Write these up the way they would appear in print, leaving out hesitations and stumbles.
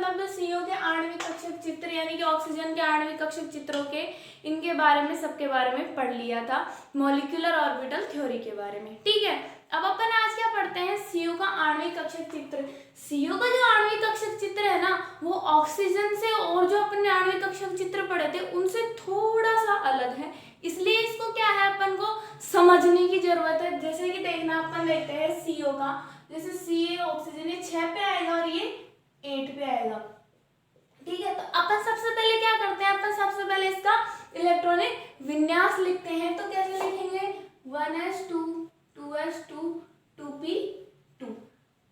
मतलब सीओ के आणविक कक्षक चित्र यानी कि ऑक्सीजन के आणविक कक्षक चित्रों के इनके बारे में सबके बारे में पढ़ लिया था, मॉलिक्यूलर ऑर्बिटल थ्योरी के बारे में। ठीक है, अब अपन आज क्या पढ़ते हैं, सीओ का आणविक कक्षक चित्र। सीओ का जो आणविक कक्षक चित्र है ना वो ऑक्सीजन से और जो अपन ने आणविक कक्षक चित्र पढ़े थे उनसे थोड़ा सा अलग है, इसलिए इसको क्या है अपन को समझने की जरूरत है। जैसे कि देखना, अपन देखते हैं सीओ का, जैसे सी ऑक्सीजन ये 6 पे आएगा और ये 8 पे आएगा। ठीक है, तो अपन सबसे पहले क्या करते हैं, अपन सबसे पहले इसका इलेक्ट्रॉनिक विन्यास लिखते हैं। तो कैसे लिखेंगे, 1s2 2s2 2p2।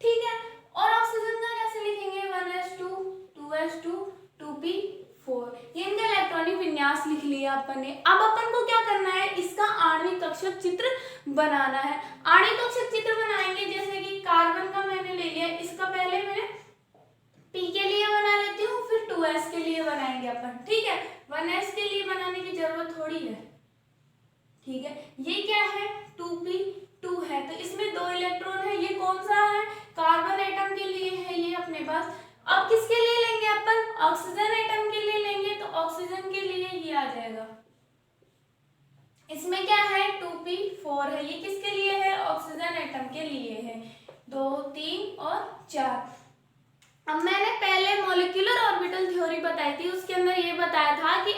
ठीक है, और ऑक्सीजन का कैसे लिखेंगे, 1s2 2s2 2p4। ये इनका इलेक्ट्रॉनिक विन्यास लिख लिया अपन ने। अब अपन को क्या करना है, इसका आणविक कक्षक चित्र बनाना है। आणविक कक्षक चित्र बनाएंगे, जैसे कि कार्बन का मैंने ले लिया, इसका पहले मैं P के लिए बना लेती हूँ, फिर 2s के लिए बनाएंगे अपन। ठीक है, 1s के लिए बनाने की जरूरत थोड़ी है। ठीक है, ये क्या है, 2p2 है, तो इसमें 2 इलेक्ट्रॉन है। ये कौन सा है, कार्बन एटम के लिए है ये अपने पास। अब किसके लिए लेंगे अपन, ऑक्सीजन एटम के लिए लेंगे, तो ऑक्सीजन के लिए ये आ जाएगा। इसमें क्या है, 2p4 है, ये किसके लिए है, ऑक्सीजन एटम के लिए है। 2 3 और 4। अब मैंने पहले मॉलिक्यूलर ऑर्बिटल थ्योरी बताई थी, उसके अंदर ये बताया था कि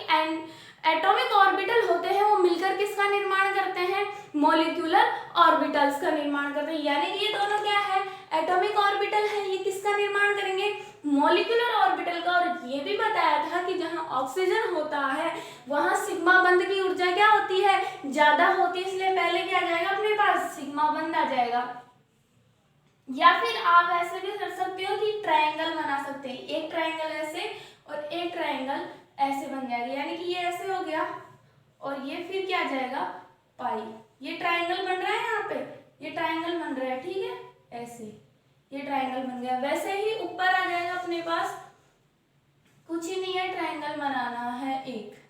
एटॉमिक ऑर्बिटल होते हैं वो मिलकर किसका निर्माण करते हैं, मॉलिक्यूलर ऑर्बिटल्स का निर्माण करते हैं। यानी कि ये दोनों क्या है, एटॉमिक ऑर्बिटल है, ये किसका निर्माण करेंगे, मॉलिक्यूलर ऑर्बिटल का। और ये भी बताया था कि जहां ऑक्सीजन होता है वहां सिग्मा बंध की ऊर्जा क्या होती है, ज्यादा होती है, इसलिए पहले क्या आ जाएगा अपने पास, सिग्मा बंध आ जाएगा। या फिर आप ऐसे भी कर सकते हो कि ट्रायंगल बना सकते हैं, एक ट्रायंगल ऐसे और एक ट्रायंगल ऐसे बन जाएगा, यानी कि ये ऐसे हो गया और ये फिर क्या आ जाएगा, पाई। ये ट्रायंगल बन रहा है, यहाँ पे ये ट्रायंगल बन रहा है। ठीक है, ऐसे ये ट्रायंगल बन गया। वैसे ही ऊपर आ जाएगा अपने पास, कुछ ही नहीं है, ट्रायंगल बनाना है एक।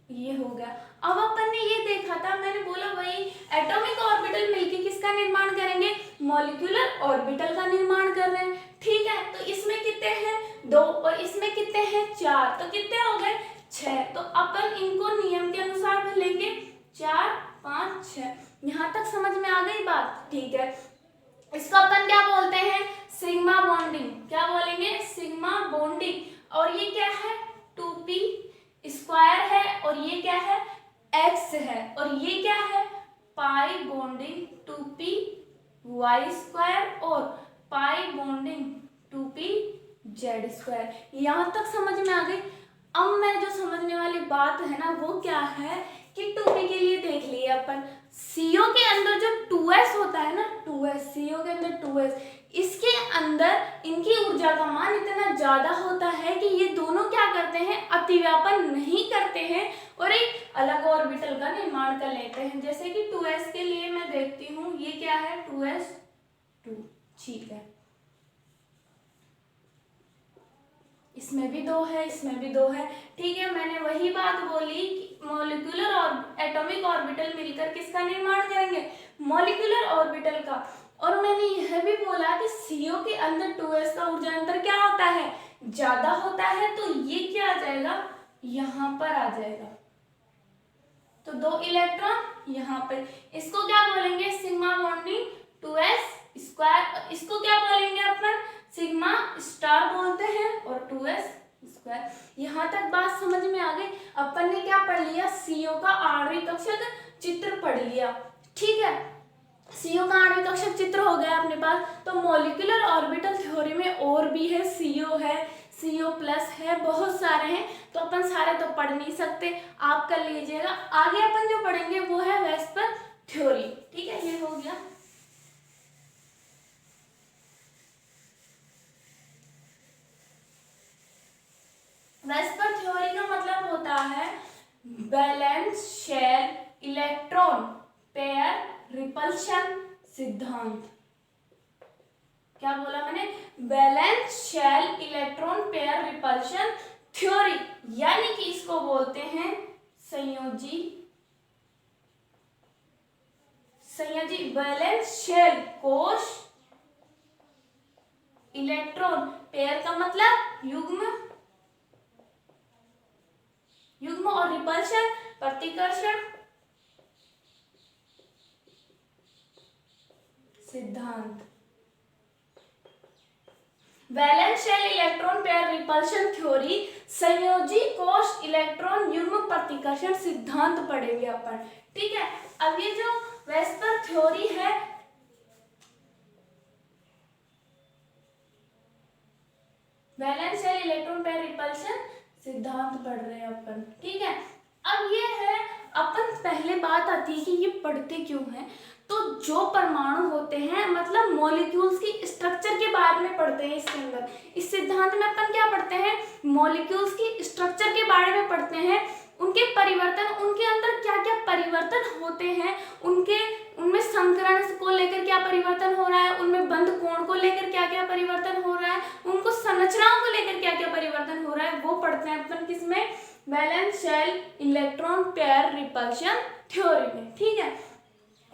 ये हो गया। अब अपन ने ये देखा था, मैंने बोला वही एटॉमिक ऑर्बिटल मिलके किसका निर्माण करेंगे, मॉलिक्यूलर ऑर्बिटल का निर्माण कर रहे हैं। ठीक है, तो इसमें कितने हैं, 2 और इसमें कितने हैं, 4, तो कितने हो गए, 6। तो अपन इनको नियम के अनुसार लेंगे, 4 5 6। यहाँ तक समझ में आ गई बात। ठीक है, इसको अपन क्या बोलते हैं, सिग्मा बॉन्डिंग। क्या बोलेंगे, सिग्मा बॉन्डिंग। और ये क्या है, 2p स्क्वायर है, और ये क्या है, x है, और ये क्या है, pi bonding 2p y square और pi bonding 2p z square. यहां तक समझ में आ गई। अब मैं जो समझने वाली बात है ना वो क्या है कि 2p के लिए देख लिए अपन, CO के अंदर जो 2s होता है ना, 2s CO के अंदर 2s, इसके अंदर इनकी ऊर्जा का मान इतना ज्यादा होता है कि ये दोनों क्या करते हैं, अतिव्यापन नहीं करते हैं और एक अलग ऑर्बिटल का निर्माण कर लेते हैं। जैसे कि 2s के लिए मैं देखती हूँ, ये क्या है, 2s2। ठीक है, इसमें भी 2 है, इसमें भी 2 है। ठीक है, मैंने वही बात बोली कि मॉलिक्यूलर और एटॉमिक ऑर्बिटल मिलकर किसका निर्माण करेंगे, मॉलिक्यूलर ऑर्बिटल का। और मैंने यह भी बोला कि CO के अंदर 2s का ऊर्जा अंतर क्या होता है, ज्यादा होता है, तो ये क्या आ जाएगा, यहाँ पर आ जाएगा। तो 2 इलेक्ट्रॉन यहाँ पे, इसको क्या बोलेंगे, सिग्मा बॉन्डिंग 2s स्क्वायर। इसको क्या बोलेंगे अपन, सिग्मा स्टार बोलते हैं, और 2s स्क्वायर। यहाँ तक बात समझ में आ गई। अपन ने क्या पढ़ लिया, CO का आणविक कक्षक चित्र पढ़ लिया। ठीक है, CO का आणविक कक्षक चित्र हो गया अपने पास। तो मॉलिक्यूलर ऑर्बिटल थ्योरी में और भी है, CO है, CO प्लस है, बहुत सारे हैं, तो अपन सारे तो पढ़ नहीं सकते, आप कर लीजिएगा। आगे अपन जो पढ़ेंगे वो है वेस्पर थ्योरी। ठीक है, ये हो गया। वेस्पर थ्योरी का मतलब होता है valence shell electron pair repulsion सिद्धांत। क्या बोला मैंने, valence shell electron pair repulsion theory, यानी कि इसको बोलते हैं संयोजी वैलेंस शेल कोश इलेक्ट्रॉन पेयर का मतलब युग्म, युग्म और रिपल्शन प्रतिकर्षण सिद्धांत। Valence shell electron pair repulsion theory संयोजी कोश इलेक्ट्रॉन युग्म प्रतिकर्षण सिद्धांत पढ़ेंगे अपन। ठीक है, अब ये जो वेस्पर थ्योरी है valence shell electron pair repulsion सिद्धांत पढ़ रहे हैं अपन। ठीक है, अब ये है अपन पहले बात आती है कि ये पढ़ते क्यों हैं। तो जो परमाणु होते हैं मतलब मॉलिक्यूल्स की स्ट्रक्चर के बारे में पढ़ते हैं इसके अंदर। इस सिद्धांत में अपन क्या पढ़ते हैं, मॉलिक्यूल्स की स्ट्रक्चर के बारे में पढ़ते हैं, उनके परिवर्तन, उनके अंदर क्या क्या परिवर्तन होते हैं, उनके उनमें संकरण को लेकर क्या परिवर्तन हो रहा है, उनमें बंध कोण को लेकर क्या क्या परिवर्तन हो रहा है, उनको संरचनाओं को लेकर क्या क्या परिवर्तन हो रहा है, वो पढ़ते हैं अपन किसमें, valence shell electron pair repulsion theory में। ठीक है,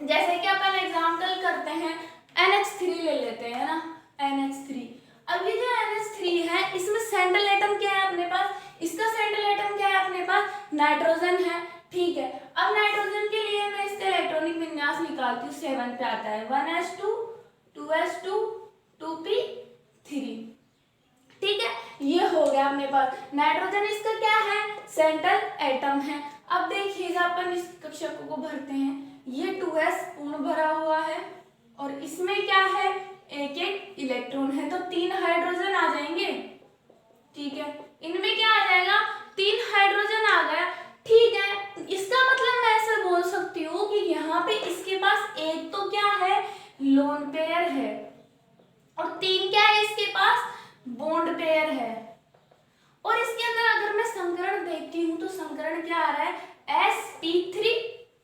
जैसे कि अपन एग्जाम्पल करते हैं NH3 ले लेते हैं ना, NH3। अब ये जो NH3 है इसमें सेंट्रल एटम क्या है अपने पास, इसका सेंट्रल एटम क्या है अपने पास, नाइट्रोजन है। ठीक है, अब नाइट्रोजन के लिए मैं इसका इलेक्ट्रॉनिक विन्यास निकालती हूँ, 7 पे आता है, 1s2 2s2 2p3। ठीक है, ये हो गया अपने पास नाइट्रोजन, इसका क्या है, सेंट्रल एटम है। अब देखिएगा अपन इस कक्षक को भरते हैं, ये 2s पूर्ण भरा हुआ है और इसमें क्या है, एक एक इलेक्ट्रॉन है, तो 3 हाइड्रोजन आ जाएंगे। ठीक है, इनमें क्या आ जाएगा, 3 हाइड्रोजन आ गया। ठीक है, इसका मतलब मैं ऐसे बोल सकती हूँ कि यहाँ पे इसके पास एक तो क्या है, लोन पेयर है और 3 क्या है इसके पास, बॉन्ड पेयर है। और इसके अंदर अगर मैं संकरण देखती हूँ तो संकरण क्या आ रहा है, sp3,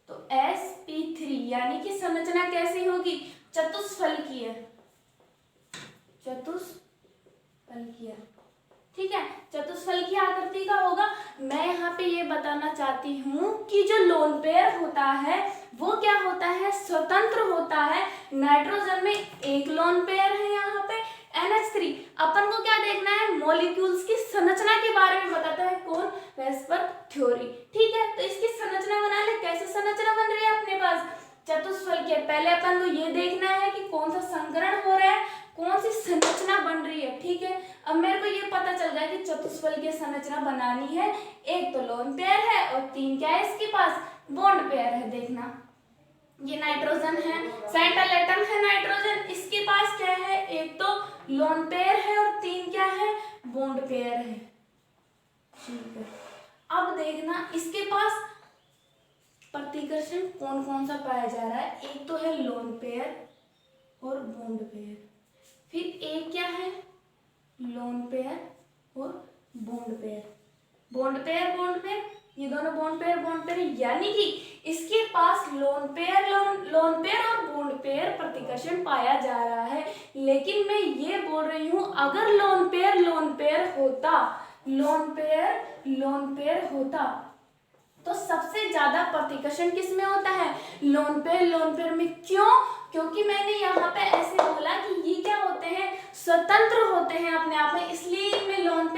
तो sp3 यानी कि संरचना कैसी होगी, चतुष्फलकीय, चतुष्फलकीय। ठीक है, चतुष्फलकीय आकृति का होगा। मैं यहाँ पे ये बताना चाहती हूँ कि जो लोन पेयर होता है वो क्या होता है, स्वतंत्र होता है। नाइट्रोजन में एक लोन पेयर है, यहाँ पे NH3। अपन को क्या देखना है, मॉलिक्यूल्स की संरचना के बारे में बताता है कौन, वेस्पर थ्योरी। ठीक है, तो इसकी संरचना बना ले, कैसे संरचना बन रही है अपने पास, चतुष्फलकीय। पहले अपन को ये देखना है कि कौन सा संकरण हो रहा है, कौन सी संरचना बन रही है। ठीक है, अब मेरे को ये पता चल गया कि चतुष्फलकीय संरचना बनानी है, एक तो लोन पेयर है और 3 क्या है इसके पास, बॉन्ड पेयर है। देखना ये नाइट्रोजन है, सेंट्रल एटम है नाइट्रोजन, इसके पास क्या है, एक तो लोन पेयर है और 3 क्या है, बॉन्ड पेयर है। ठीक है, अब देखना इसके पास प्रतिकर्षण कौन कौन सा पाया जा रहा है, एक तो है लोन पेयर और बॉन्ड पेयर, फिर एक क्या है, लोन पेयर और bond pair, bond pair bond pair, ये दोनों बॉन्ड पेयर, यानी कि इसके पास लोन पेयर और बॉन्ड पेयर प्रतिकर्षण पाया जा रहा है। लेकिन मैं ये बोल रही हूँ अगर लोन पेयर होता तो सबसे ज्यादा प्रतिकर्षण किसमें होता है, लोन पेयर में। क्यों, क्योंकि मैंने यहाँ पे ऐसे बोला कि ये क्या होते हैं, स्वतंत्र होते हैं अपने आप में, इसलिए इनमें लोन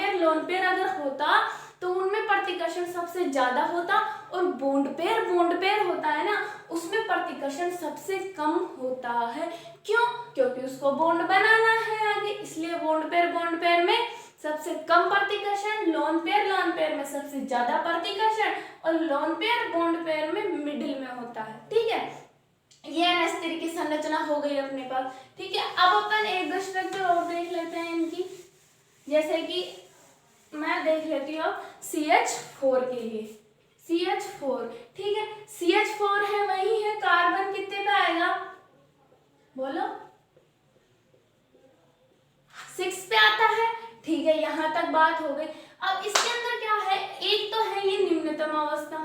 पेयर अगर होता तो उनमें प्रतिकर्षण सबसे ज्यादा होता, और बॉन्ड पेयर होता है ना, उसमें प्रतिकर्षण सबसे कम होता है। क्यों, क्योंकि उसको बॉन्ड बनाना है आगे, इसलिए बॉन्ड पेयर में सबसे कम प्रतिकर्षण, लोन पेयर में सबसे ज्यादा प्रतिकर्षण, और लोन पेयर बॉन्ड पेयर में मिडिल में होता है। ठीक है, ये NH3 की संरचना हो गई अपने पास। ठीक है, अब अपन एक दो स्ट्रक्चर और देख लेते हैं इनकी, जैसे कि मैं देख लेती हूँ CH4 के लिए, CH4। ठीक है, CH4 है, वही है, कार्बन कितने पे आएगा, बोलो, 6 पे आता है। ठीक है, यहां तक बात हो गई। अब इसके अंदर क्या है, एक तो है ये निम्नतम अवस्था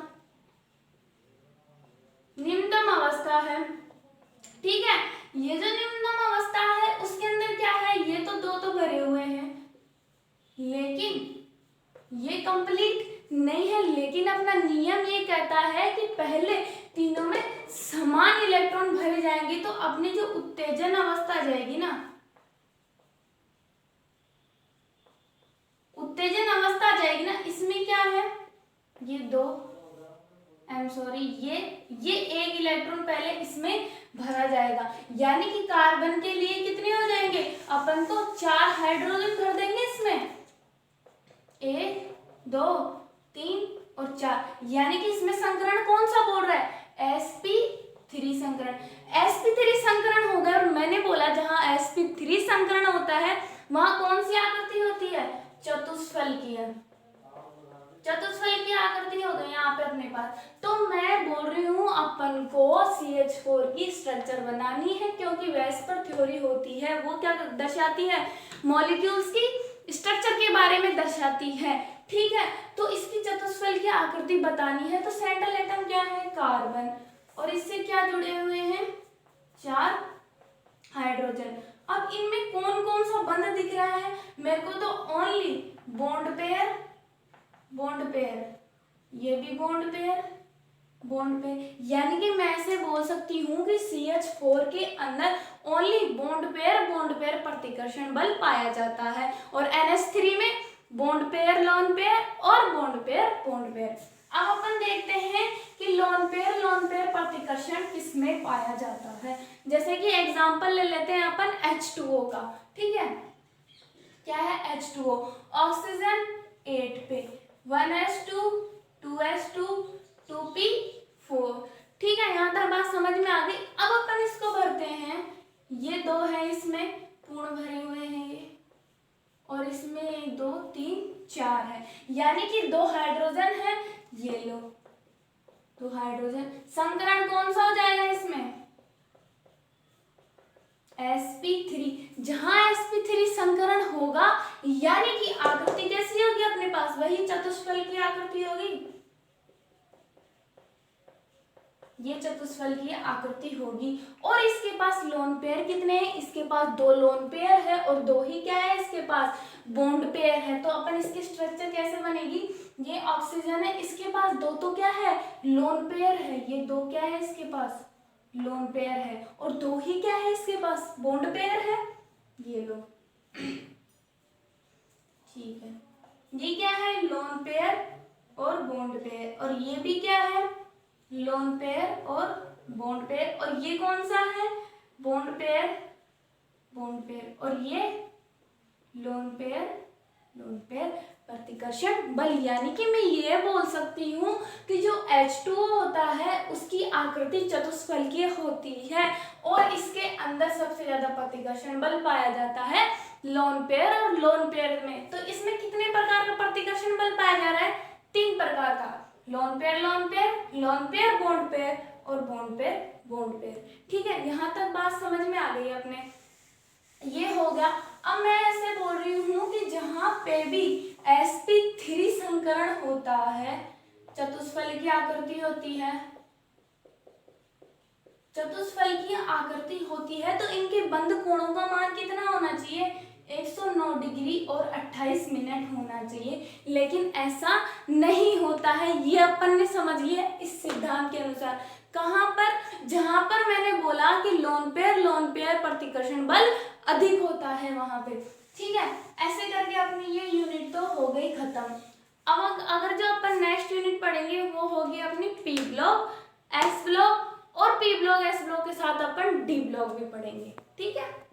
है। ठीक है, ये जो निम्नतम अवस्था है उसके अंदर क्या है, ये तो 2 तो भरे हुए हैं, लेकिन ये कंप्लीट नहीं है, लेकिन अपना नियम ये कहता है कि पहले तीनों में समान इलेक्ट्रॉन भरे जाएंगे, तो अपनी जो उत्तेजन अवस्था जाएगी ना, उत्तेजन अवस्था जाएगी ना, इसमें क्या है, ये दो ये एक इलेक्ट्रॉन पहले इसमें भरा जाएगा, यानी कि कार्बन के लिए कितने हो जाएंगे, अपन तो 4 हाइड्रोजन भर देंगे इसमें, 1 2 3 और 4, यानी कि इसमें संकरण कौन सा बोल रहा है, sp3 संकरण। sp3 संकरण होगा, और मैंने बोला जहां sp3 संकरण होता है वहां कौन सी आकृति होती है, चतुष्फलकीय। चतुष्फलकीय आकृति हो गई यहाँ पे अपने पास। तो मैं बोल रही हूँ अपन को CH4 की स्ट्रक्चर बनानी है, क्योंकि वैस पर थ्योरी होती है, वो क्या दर्शाती है, मॉलिक्यूल्स की स्ट्रक्चर के बारे में दर्शाती है। ठीक है, तो इसकी चतुष्फलकीय आकृति बतानी है, तो सेंट्रल एटम क्या है, कार्बन, और इससे क्या जुड़े हुए हैं, 4 हाइड्रोजन। अब इनमें कौन कौन सा बंध दिख रहा है, मेरे को तो ओनली बॉन्ड पेयर, ये भी बॉन्ड पेयर, यानी कि मैं ऐसे बोल सकती हूँ कि CH4 के अंदर ओनली बॉन्ड पेयर प्रतिकर्षण बल पाया जाता है, और NH3 में बॉन्ड पेयर लोन पेयर और बॉन्ड पेयर। अब अपन देखते हैं कि लोन पेयर प्रतिकर्षण किसमें पाया जाता है। जैसे कि एग्जांपल ले लेते हैं अपन H2O का। ठीक है, क्या है H2O, ऑक्सीजन 8 पे, 1s2 2s2 2p4। ठीक है, यहाँ तक बात समझ में आ गई। अब अपन इसको भरते हैं, ये 2 है, इसमें पूर्ण भरे हुए हैं ये, और इसमें 1 2 3 4 है, यानी कि 2 हाइड्रोजन है, ये लो 2 हाइड्रोजन। संकरण कौन सा हो जाएगा इसमें, sp3। जहां sp3 संकरण होगा, यानी कि आकृति कैसी होगी अपने पास, वही चतुष्फलकीय आकृति होगी, ये चतुष्फलकीय आकृति होगी। और इसके पास लोन पेयर कितने हैं, इसके पास 2 लोन पेयर है, और 2 ही क्या है इसके पास, बॉन्ड पेयर है। तो अपन इसकी स्ट्रक्चर कैसे बनेगी, ये ऑक्सीजन है, इसके पास 2 तो क्या है, लोन पेयर है, ये 2 क्या है इसके पास, लोन पेयर है, और 2 ही क्या है इसके पास, बॉन्ड पेयर है, ये लो। ठीक है, ये क्या है, लोन पेयर और बॉन्ड पेयर, और ये भी क्या है, लोन पेयर और बॉन्ड पेयर, और ये कौन सा है, बॉन्ड पेयर, और ये लोन पेयर प्रतिकर्षण बल। यानी कि मैं ये बोल सकती हूँ कि जो H2O होता है उसकी आकृति चतुष्फलकीय होती है, और इसके अंदर सबसे ज्यादा प्रतिकर्षण बल पाया जाता है लोन पेयर और लोन पेयर में। तो इसमें कितने प्रकार का प्रतिकर्षण बल पाया जा रहा है, 3 प्रकार का, लोन पेयर बॉन्ड पेयर और बॉन्ड पेयर। ठीक है, यहाँ तक बात समझ में आ गई अपने, ये हो गया। अब मैं ऐसे बोल रही हूँ कि जहां पे भी sp3 संकरण होता है, चतुष्फलकीय आकृति होती है, तो इनके बंध कोणों का मान कितना होना चाहिए, 109 डिग्री और 28 मिनट होना चाहिए। लेकिन ऐसा नहीं होता है, ये अपन ने समझ लिया इस सिद्धांत के अनुसार। कहाँ पर, जहां पर मैंने बोला कि लोन पेयर प्रतिकर्षण बल अधिक होता है वहां पे। ठीक है, ऐसे करके अपनी ये यूनिट तो हो गई खत्म। अब अगर जो अपन नेक्स्ट यूनिट पढ़ेंगे वो होगी अपनी पी ब्लॉक, एस ब्लॉक, और पी ब्लॉक एस ब्लॉक के साथ अपन डी ब्लॉक भी पढ़ेंगे। ठीक है।